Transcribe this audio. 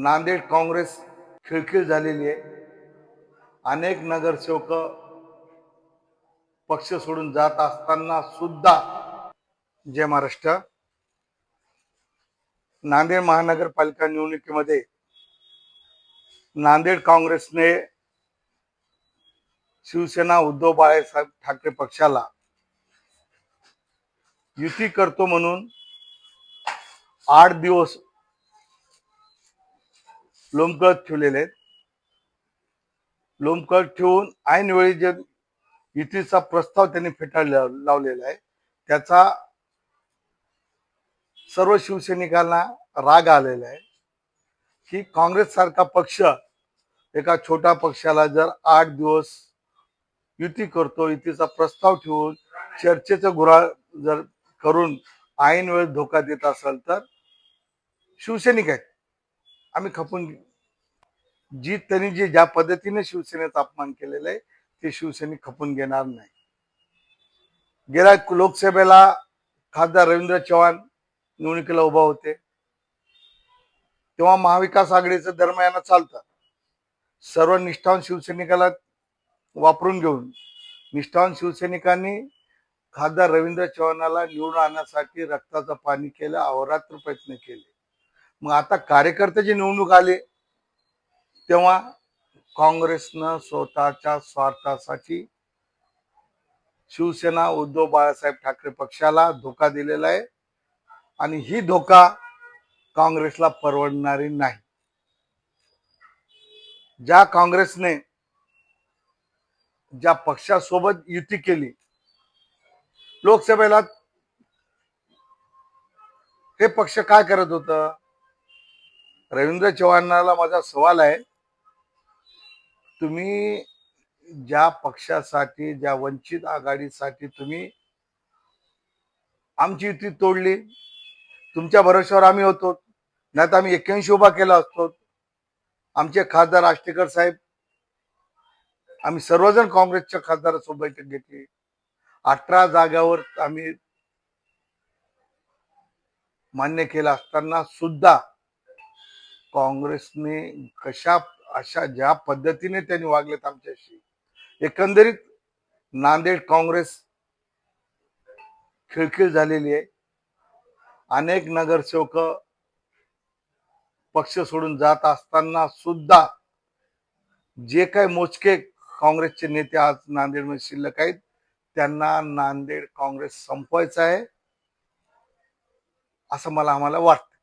नांदेड काँग्रेस खिळखिळ झालेली आहे. अनेक नगरसेवक पक्ष सोडून जात असताना सुद्धा जय महाराष्ट्र. नांदेड महानगरपालिका निवडणुकीमध्ये नांदेड काँग्रेसने शिवसेना उद्धव बाळासाहेब ठाकरे पक्षाला युती करतो म्हणून 8 दिवस लोंबकळत ठेवलेले आहेत. लोंबकळत ठेवून ऐन वेळी जे युतीचा प्रस्ताव त्यांनी फेटाळला लावलेला आहे, त्याचा सर्व शिवसैनिकांना राग आलेला आहे की काँग्रेस सारखा पक्ष एका छोटा पक्षाला जर 8 दिवस युती करतो, युतीचा प्रस्ताव ठेवून चर्चेचं गुऱ्हाळ जर करून ऐन वेळेस धोका देत असेल तर शिवसैनिक आहेत आम्ही खपून त्यांनी ज्या पद्धतीने शिवसेनेचा अपमान केलेला आहे ते शिवसैनिक खपून घेणार नाही. गेल्या लोकसभेला खासदार रवींद्र चव्हाण निवडणुकीला उभा होते तेव्हा महाविकास आघाडीचं दरम्यान चालतं. सर्व निष्ठावान शिवसैनिकाला वापरून घेऊन निष्ठावान शिवसैनिकांनी खासदार रवींद्र चव्हाणाला निवडून आणण्यासाठी रक्ताचं पाणी केलं, अहोरात्र प्रयत्न केले. मग आता कार्यकर्त्याची निवडणूक आली तेव्हा काँग्रेसनं स्वतःच्या स्वार्थासाठी शिवसेना उद्धव बाळासाहेब ठाकरे पक्षाला धोका दिलेला आहे आणि ही धोका काँग्रेसला परवडणारी नाही. ज्या काँग्रेसने ज्या पक्षासोबत युती केली लोकसभेला, हे पक्ष काय करत होतं? रवींद्र चव्हाणाला माझा सवाल आहे, तुम्ही ज्या पक्षासाठी ज्या वंचित आघाडीसाठी तुम्ही आमची युती तोडली, तुमच्या भरोश्यावर आम्ही होतो, नाही तर आम्ही 81 उभा केला असतो. आमचे खासदार आष्टेकर साहेब, आम्ही सर्वजण काँग्रेसच्या खासदारासोबत बैठक घेतली. 18 जागावर आम्ही मान्य केलं असताना सुद्धा काँग्रेसने अशा ज्या पद्धतीने त्यांनी वागलेत आमच्याशी, एकंदरीत नांदेड काँग्रेस खिळखिळ झालेली आहे. अनेक नगरसेवक पक्ष सोडून जात असताना सुद्धा जे काही मोजके काँग्रेसचे नेते आज नांदेडमध्ये शिल्लक आहेत त्यांना नांदेड काँग्रेस संपवायचं आहे असं आम्हाला वाटतं.